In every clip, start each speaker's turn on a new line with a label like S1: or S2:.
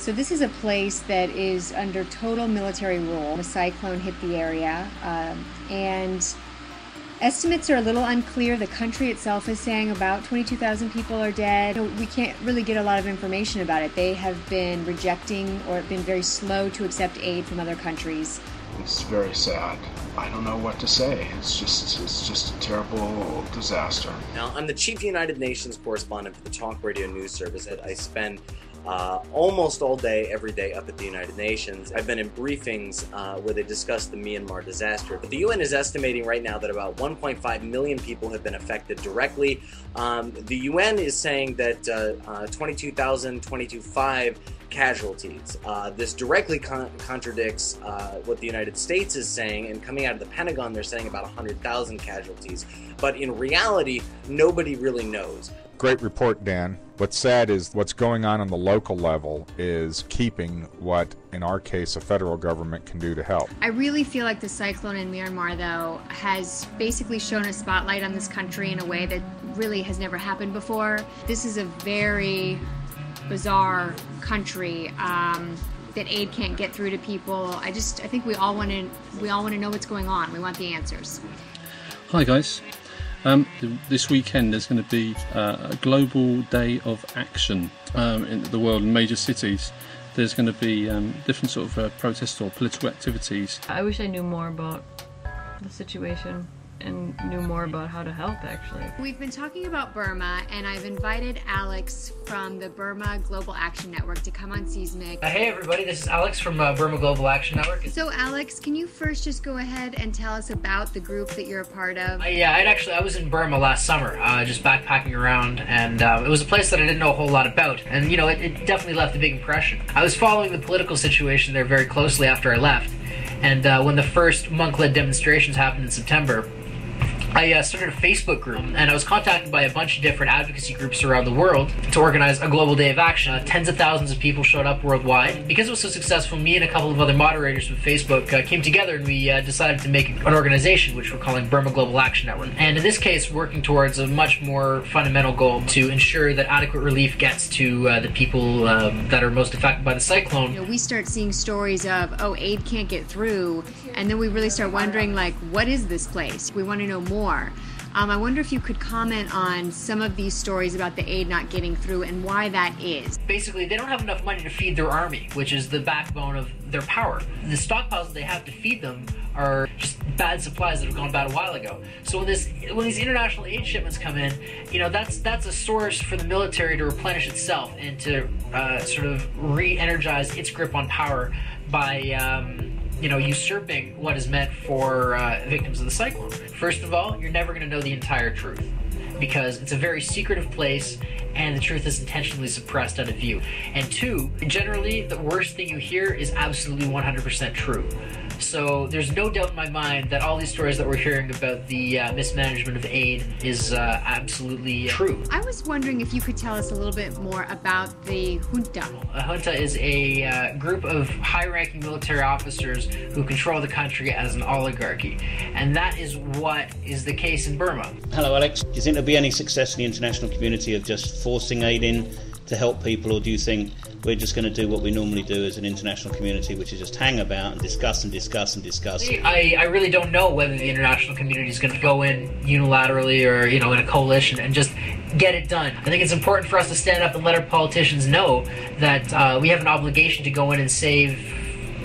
S1: So this is a place that is under total military rule. A cyclone hit the area, and estimates are a little unclear. The country itself is saying about 22,000 people are dead. We can't really get a lot of information about it. They have been rejecting or been very slow to accept aid from other countries.
S2: It's very sad. I don't know what to say. It's just a terrible disaster.
S3: Now, I'm the chief United Nations correspondent for the Talk Radio News Service. I spend almost all day, every day up at the United Nations. I've been in briefings where they discuss the Myanmar disaster. But the UN is estimating right now that about 1.5 million people have been affected directly. The UN is saying that 22,500 casualties. This directly contradicts what the United States is saying, and coming out of the Pentagon, they're saying about 100,000 casualties. But in reality, nobody really knows.
S4: Great report, Dan. What's sad is what's going on the local level is keeping what, in our case, a federal government can do to help.
S1: I really feel like the cyclone in Myanmar, though, has basically shown a spotlight on this country in a way that really has never happened before. This is a very bizarre country that aid can't get through to people. I think we all want to know what's going on. We want the answers.
S5: Hi guys. This weekend there's going to be a global day of action in the world in major cities. There's going to be different sort of protests or political activities.
S6: I wish I knew more about the situation and knew more about how to help, actually.
S1: We've been talking about Burma, and I've invited Alex from the Burma Global Action Network to come on Seesmic.
S7: Hey everybody, this is Alex from Burma Global Action Network.
S1: So Alex, can you first just go ahead and tell us about the group that you're a part of?
S7: I was in Burma last summer, just backpacking around, and it was a place that I didn't know a whole lot about, and you know, it definitely left a big impression. I was following the political situation there very closely after I left, and when the first monk-led demonstrations happened in September, I started a Facebook group, and I was contacted by a bunch of different advocacy groups around the world to organize a global day of action. Tens of thousands of people showed up worldwide. Because it was so successful, me and a couple of other moderators from Facebook came together, and we decided to make an organization which we're calling Burma Global Action Network. And in this case, working towards a much more fundamental goal to ensure that adequate relief gets to the people that are most affected by the cyclone.
S1: You know, we start seeing stories of, oh, aid can't get through, and then we really start wondering, like, what is this place? We want to know more. I wonder if you could comment on some of these stories about the aid not getting through and why that is.
S7: Basically, they don't have enough money to feed their army, which is the backbone of their power. The stockpiles that they have to feed them are just bad supplies that have gone bad a while ago. So when these international aid shipments come in, you know, that's a source for the military to replenish itself and to sort of re-energize its grip on power by usurping what is meant for victims of the cyclone. First of all, you're never going to know the entire truth because it's a very secretive place and the truth is intentionally suppressed out of view. And two, generally, the worst thing you hear is absolutely 100% true. So there's no doubt in my mind that all these stories that we're hearing about the mismanagement of aid is absolutely true.
S1: I was wondering if you could tell us a little bit more about the junta.
S7: A junta is a group of high-ranking military officers who control the country as an oligarchy. And that is what is the case in Burma.
S8: Hello, Alex. Do you think there'll be any success in the international community of just forcing aid in to help people, or do you think we're just going to do what we normally do as an international community, which is just hang about and discuss and discuss and discuss?
S7: I really don't know whether the international community is going to go in unilaterally or, you know, in a coalition and just get it done. I think it's important for us to stand up and let our politicians know that we have an obligation to go in and save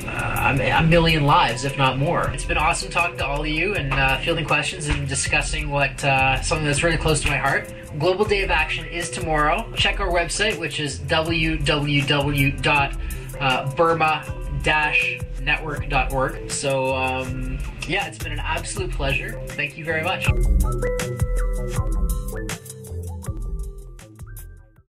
S7: a million lives, if not more. It's been awesome talking to all of you and fielding questions and discussing something that's really close to my heart. Global Day of Action is tomorrow. Check our website, which is www.burma-network.org. So, yeah, it's been an absolute pleasure. Thank you very much.